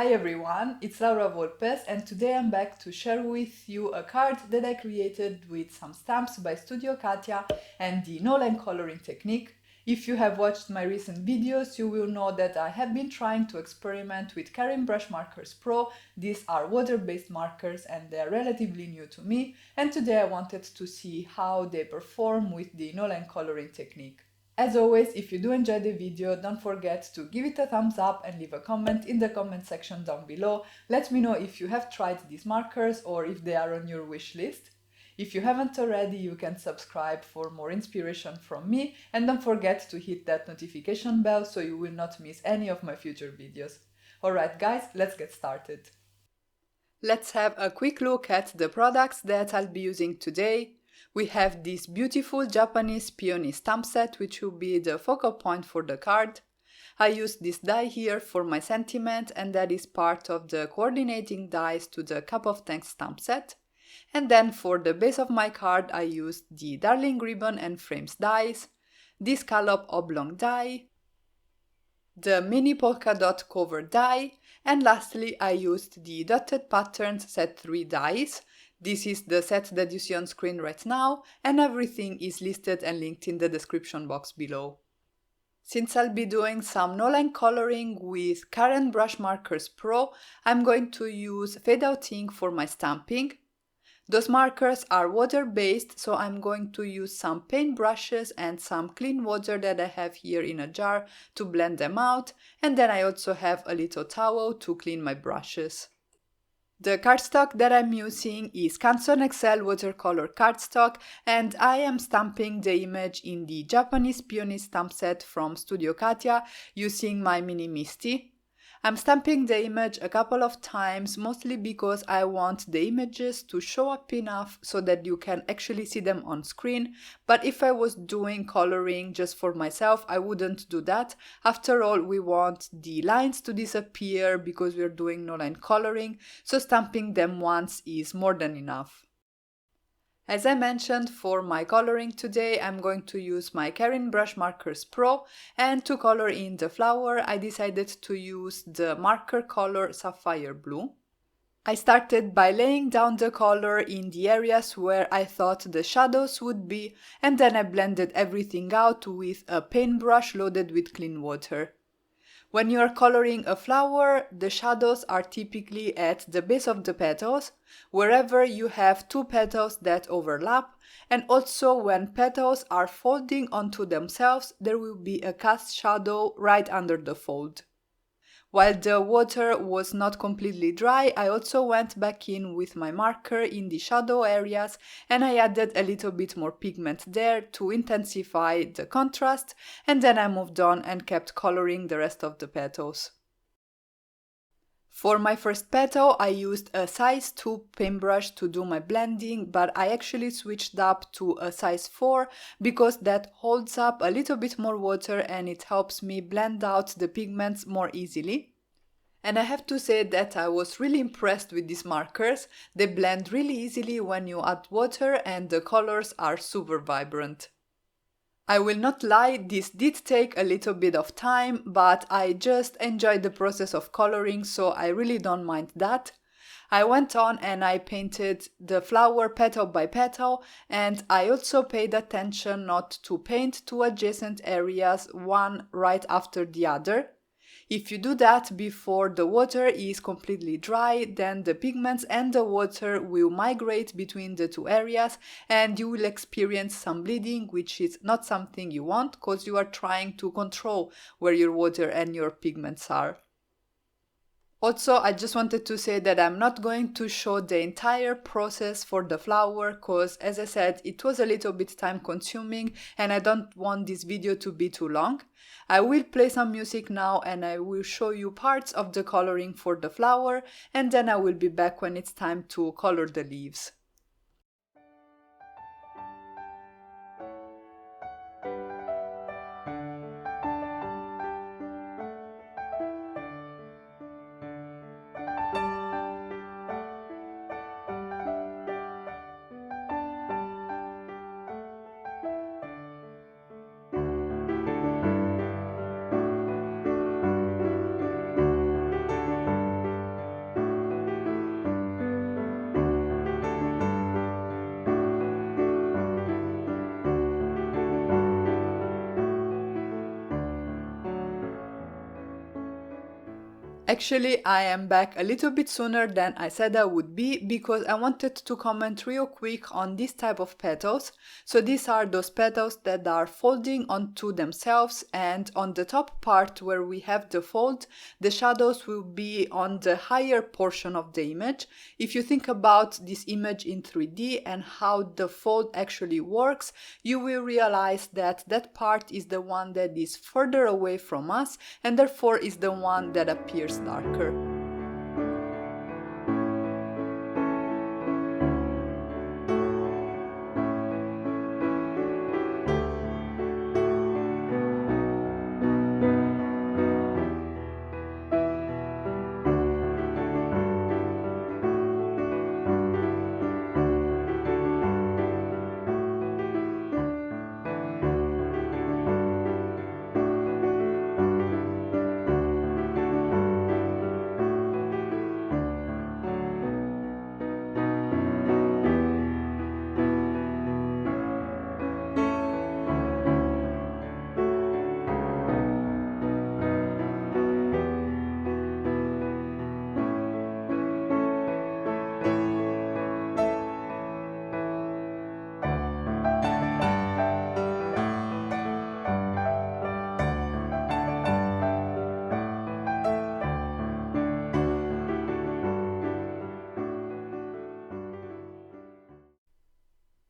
Hi everyone, it's Laura Volpes and today I'm back to share with you a card that I created with some stamps by Studio Katia and the no-line coloring technique. If you have watched my recent videos, you will know that I have been trying to experiment with KARIN BRUSHMARKERS Pro. These are water-based markers and they are relatively new to me, and today I wanted to see how they perform with the no-line coloring technique. As always, if you do enjoy the video, don't forget to give it a thumbs up and leave a comment in the comment section down below. Let me know if you have tried these markers or if they are on your wish list. If you haven't already, you can subscribe for more inspiration from me, and don't forget to hit that notification bell so you will not miss any of my future videos. Alright guys, let's get started. Let's have a quick look at the products that I'll be using today. We have this beautiful Japanese Peony stamp set, which will be the focal point for the card. I used this die here for my sentiment, and that is part of the coordinating dies to the Cup of Thanks stamp set. And then for the base of my card, I used the Darling Ribbon and Frames dies, the Scallop Oblong die, the mini polka dot cover die, and lastly I used the Dotted Patterns set 3 dies. This is the set that you see on screen right now, and everything is listed and linked in the description box below. Since I'll be doing some no-line coloring with KARIN BRUSHMARKERS Pro, I'm going to use Fadeout ink for my stamping. Those markers are water-based, so I'm going to use some paint brushes and some clean water that I have here in a jar to blend them out, and then I also have a little towel to clean my brushes. The cardstock that I'm using is Canson XL watercolor cardstock, and I am stamping the image in the Japanese Peony stamp set from Studio Katia using my Mini Misty. I'm stamping the image a couple of times, mostly because I want the images to show up enough so that you can actually see them on screen, but if I was doing coloring just for myself, I wouldn't do that. After all, we want the lines to disappear because we're doing no-line coloring, so stamping them once is more than enough. As I mentioned, for my coloring today, I'm going to use my KARIN BRUSHMARKERS Pro, and to color in the flower, I decided to use the marker color Sapphire Blue. I started by laying down the color in the areas where I thought the shadows would be, and then I blended everything out with a paintbrush loaded with clean water. When you are coloring a flower, the shadows are typically at the base of the petals, wherever you have two petals that overlap, and also when petals are folding onto themselves, there will be a cast shadow right under the fold. While the water was not completely dry, I also went back in with my marker in the shadow areas, and I added a little bit more pigment there to intensify the contrast, and then I moved on and kept coloring the rest of the petals. For my first petal, I used a size 2 paintbrush to do my blending, but I actually switched up to a size 4 because that holds up a little bit more water and it helps me blend out the pigments more easily. And I have to say that I was really impressed with these markers. They blend really easily when you add water and the colors are super vibrant. I will not lie, this did take a little bit of time, but I just enjoyed the process of coloring, so I really don't mind that. I went on and I painted the flower petal by petal, and I also paid attention not to paint two adjacent areas, one right after the other. If you do that before the water is completely dry, then the pigments and the water will migrate between the two areas and you will experience some bleeding, which is not something you want because you are trying to control where your water and your pigments are. Also, I just wanted to say that I'm not going to show the entire process for the flower because, as I said, it was a little bit time consuming and I don't want this video to be too long. I will play some music now and I will show you parts of the coloring for the flower, and then I will be back when it's time to color the leaves. Actually, I am back a little bit sooner than I said I would be because I wanted to comment real quick on this type of petals. So these are those petals that are folding onto themselves, and on the top part where we have the fold, the shadows will be on the higher portion of the image. If you think about this image in 3D and how the fold actually works, you will realize that that part is the one that is further away from us and therefore is the one that appears darker.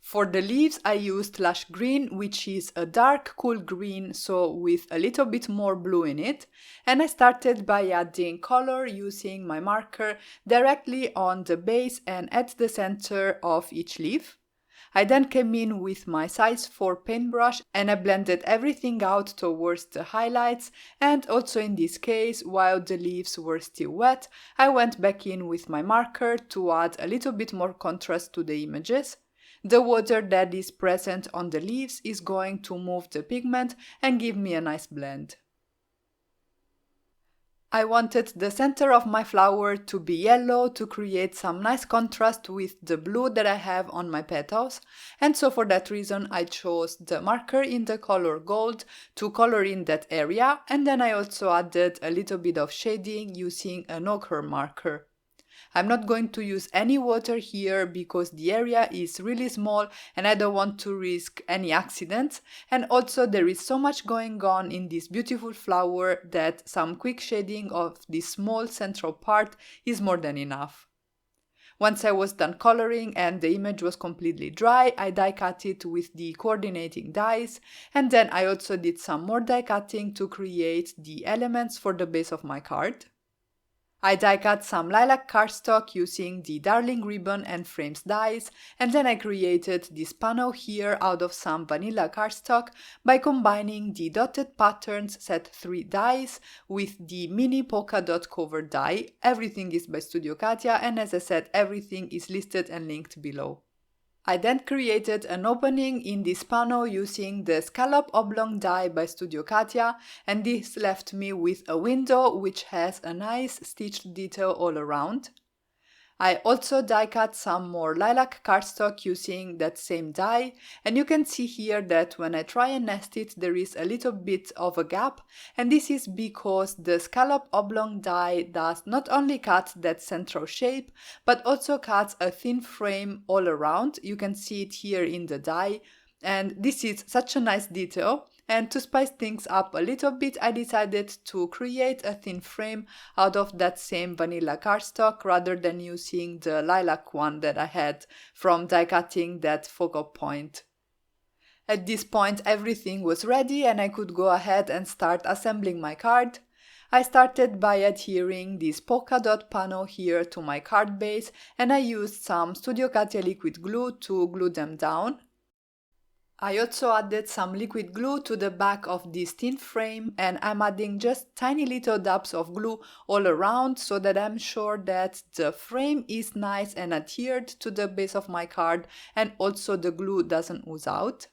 For the leaves, I used lush green, which is a dark cool green, so with a little bit more blue in it. And I started by adding color using my marker directly on the base and at the center of each leaf. I then came in with my size 4 paintbrush and I blended everything out towards the highlights, and also in this case, while the leaves were still wet, I went back in with my marker to add a little bit more contrast to the images. The water that is present on the leaves is going to move the pigment and give me a nice blend. I wanted the center of my flower to be yellow to create some nice contrast with the blue that I have on my petals, and so for that reason I chose the marker in the color gold to color in that area, and then I also added a little bit of shading using an ochre marker. I'm not going to use any water here because the area is really small and I don't want to risk any accidents, and also there is so much going on in this beautiful flower that some quick shading of this small central part is more than enough. Once I was done coloring and the image was completely dry, I die cut it with the coordinating dies, and then I also did some more die cutting to create the elements for the base of my card. I die cut some lilac cardstock using the Darling ribbon and frames dies, and then I created this panel here out of some vanilla cardstock by combining the dotted patterns set 3 dies with the mini polka dot cover die. Everything is by Studio Katia, and as I said, everything is listed and linked below. I then created an opening in this panel using the Scallop Oblong die by Studio Katia, and this left me with a window which has a nice stitched detail all around. I also die cut some more lilac cardstock using that same die, and you can see here that when I try and nest it there is a little bit of a gap, and this is because the Scallop Oblong die does not only cut that central shape but also cuts a thin frame all around. You can see it here in the die, and this is such a nice detail. And to spice things up a little bit, I decided to create a thin frame out of that same vanilla cardstock rather than using the lilac one that I had from die cutting that focal point. At this point everything was ready and I could go ahead and start assembling my card. I started by adhering this polka dot panel here to my card base, and I used some Studio Katia liquid glue to glue them down. I also added some liquid glue to the back of this thin frame, and I'm adding just tiny little dabs of glue all around so that I'm sure that the frame is nice and adhered to the base of my card, and also the glue doesn't ooze out.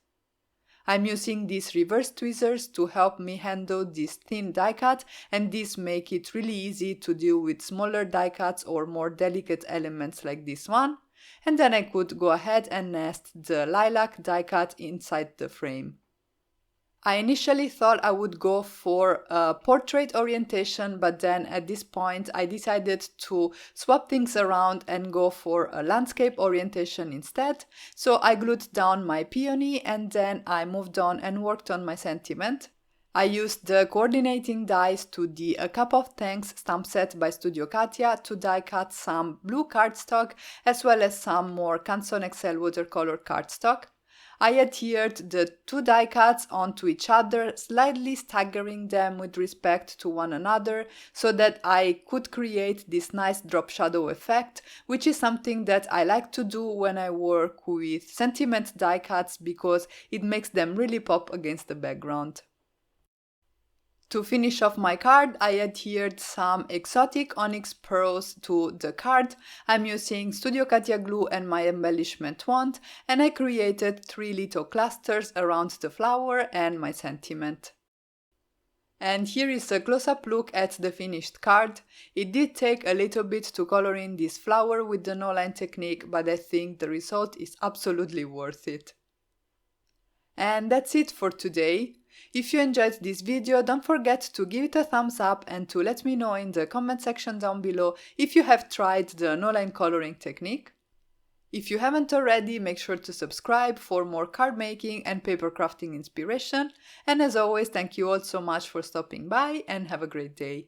I'm using these reverse tweezers to help me handle this thin die cut, and these make it really easy to deal with smaller die cuts or more delicate elements like this one. And then I could go ahead and nest the lilac die cut inside the frame. I initially thought I would go for a portrait orientation, but then at this point I decided to swap things around and go for a landscape orientation instead. So I glued down my peony and then I moved on and worked on my sentiment. I used the coordinating dies to the A Cup of Thanks stamp set by Studio Katia to die cut some blue cardstock as well as some more Canson XL watercolor cardstock. I adhered the two die cuts onto each other, slightly staggering them with respect to one another so that I could create this nice drop shadow effect, which is something that I like to do when I work with sentiment die cuts because it makes them really pop against the background. To finish off my card, I adhered some exotic onyx pearls to the card. I'm using Studio Katia glue and my embellishment wand, and I created 3 little clusters around the flower and my sentiment. And here is a close-up look at the finished card. It did take a little bit to color in this flower with the no-line technique, but I think the result is absolutely worth it. And that's it for today. If you enjoyed this video, don't forget to give it a thumbs up and to let me know in the comment section down below if you have tried the no-line coloring technique. If you haven't already, make sure to subscribe for more card making and paper crafting inspiration. And as always, thank you all so much for stopping by and have a great day.